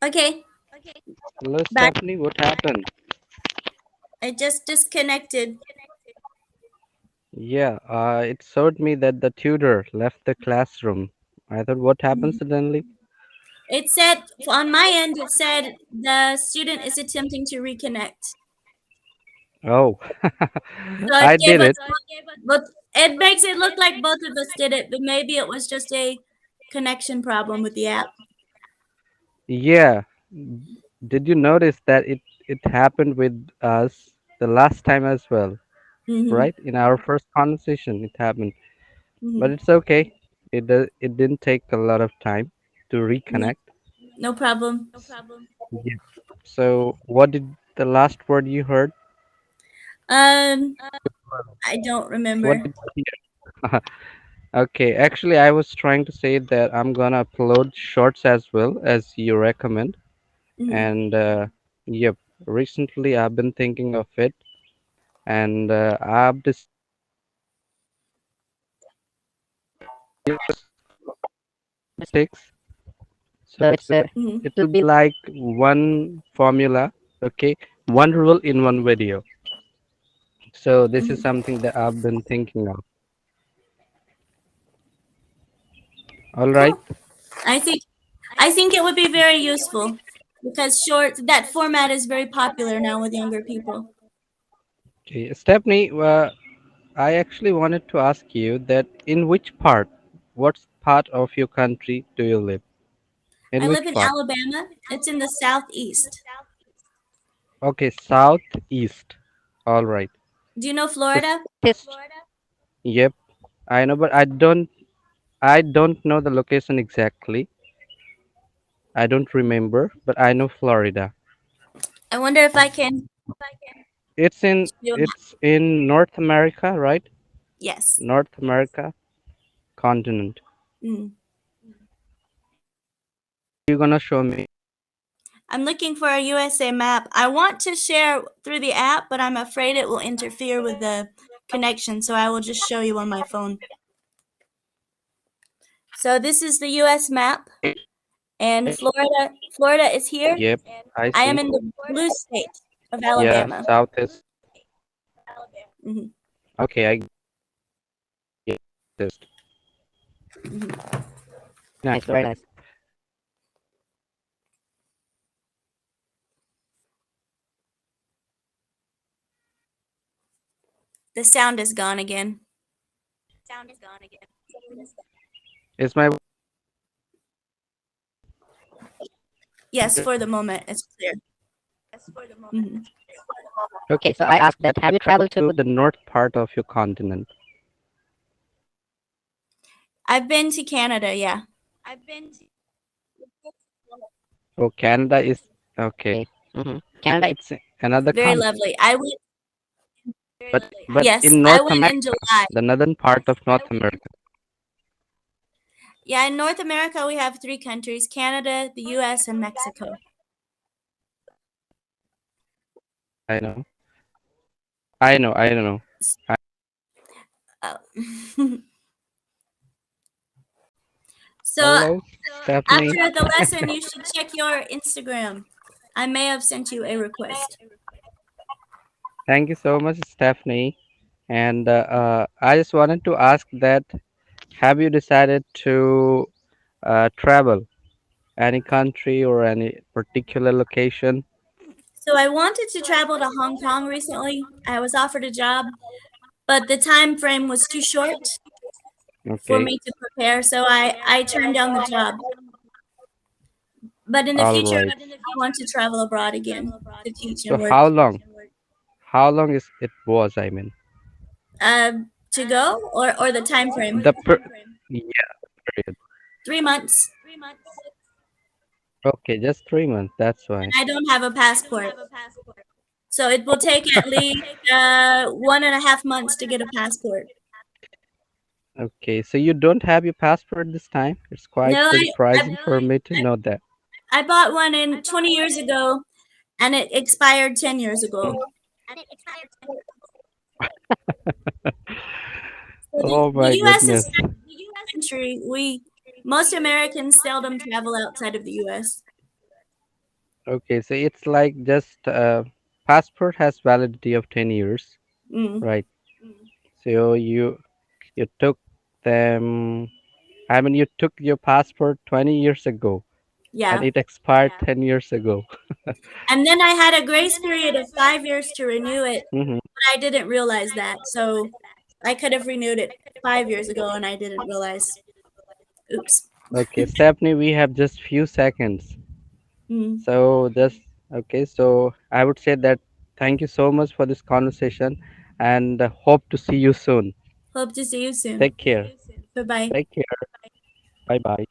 Okay, Hello, back. Stephanie. What happened? I just disconnected. Yeah, it showed me that the tutor left the classroom. I thought, what happened Mhm. suddenly? It said on my end, it said the student is attempting to reconnect. Oh, So it I gave did us, it. but it makes it look like both of us did it, but maybe it was just a connection problem with the app. Yeah. Did you notice that it happened with us the last time as well, Mm-hmm. right? In our first conversation, it happened. But Mm-hmm. it's okay. It didn't take a lot of time to Yeah, reconnect. no problem. Yeah. So, what did the last word you heard? Um, I don't What remember. did you hear? Okay, actually, I was trying to say that I'm gonna upload shorts as well as you recommend, Mm-hmm. and yep, recently I've been thinking of it, and I've decided six, so Mm-hmm. it will be like one formula, okay, one rule in one video. So this is Mm-hmm. something that I've been thinking of. All right, Cool. I think I think it would be very useful because short that format is very popular now with younger people. okay, Stephanie, I actually wanted to ask you that in which part, what part of your country do you live? In I live which in part? Alabama. It's in the southeast. Okay, southeast. All right. Do you know So Florida? southeast. Yep, I know, but I don't know the location exactly. I don't remember, but I know Florida. I wonder if I can It's in show you a map. it's in North America, right? Yes. North America continent. Mm. You're gonna show me. I'm looking for a USA map. I want to share through the app, but I'm afraid it will interfere with the connection, so I will just show you on my phone. So this is the US map, and Florida is here. Yep, I I am see. in the blue state of Yeah, Alabama. southeast. Mhm. Okay, I get this. Mhm. Very nice, very nice. The sound is gone again. Is my Yes, for the moment, it's clear. Mhm. okay? So I asked that. Have you traveled to the north part of your continent? I've been to Canada, yeah. Oh, Canada is okay. Canada, it's another Very continent. lovely. I went, But yes, in I North went America, in July. the northern part of North America, Yeah, in North America, we have three countries: Canada, the US, and Mexico. I know, I know. I, Oh. So hello, Stephanie. after the lesson, you should check your Instagram. I may have sent you a request. Thank you so much, Stephanie. And I just wanted to ask that: have you decided to travel any country or any particular location? So I wanted to travel to Hong Kong recently. I was offered a job, but the time frame was too short for Okay, me to prepare, so I turned down the job. But in the all future, right. I want to travel abroad again to teach So and work. how long? How long is it was? I mean, To go or the time frame? the per yeah period. 3 months, Okay, just 3 months. That's and why. I don't have a passport. So it will take at least 1.5 months to get a passport. Okay, so you don't have your passport this time? It's quite No, I, surprising for me to know that. I bought one in 20 years ago, and it expired 10 years ago. So Oh the my U.S. is goodness. a country. Most Americans seldom travel outside of the U.S. Okay, so it's like just passport has validity of 10 years, Mm, right? So you took them. I mean, you took your passport 20 years ago, and yeah. it expired 10 years ago. And then I had a grace period of 5 years to renew it, Hmm. but I didn't realize that. So I could have renewed it 5 years ago and I didn't realize. Oops. Okay, Stephanie, we have just few seconds. Mm. So just okay. So I would say that thank you so much for this conversation, and hope to see you soon. Hope to see you soon. Take care. Bye bye. Take care. Bye bye.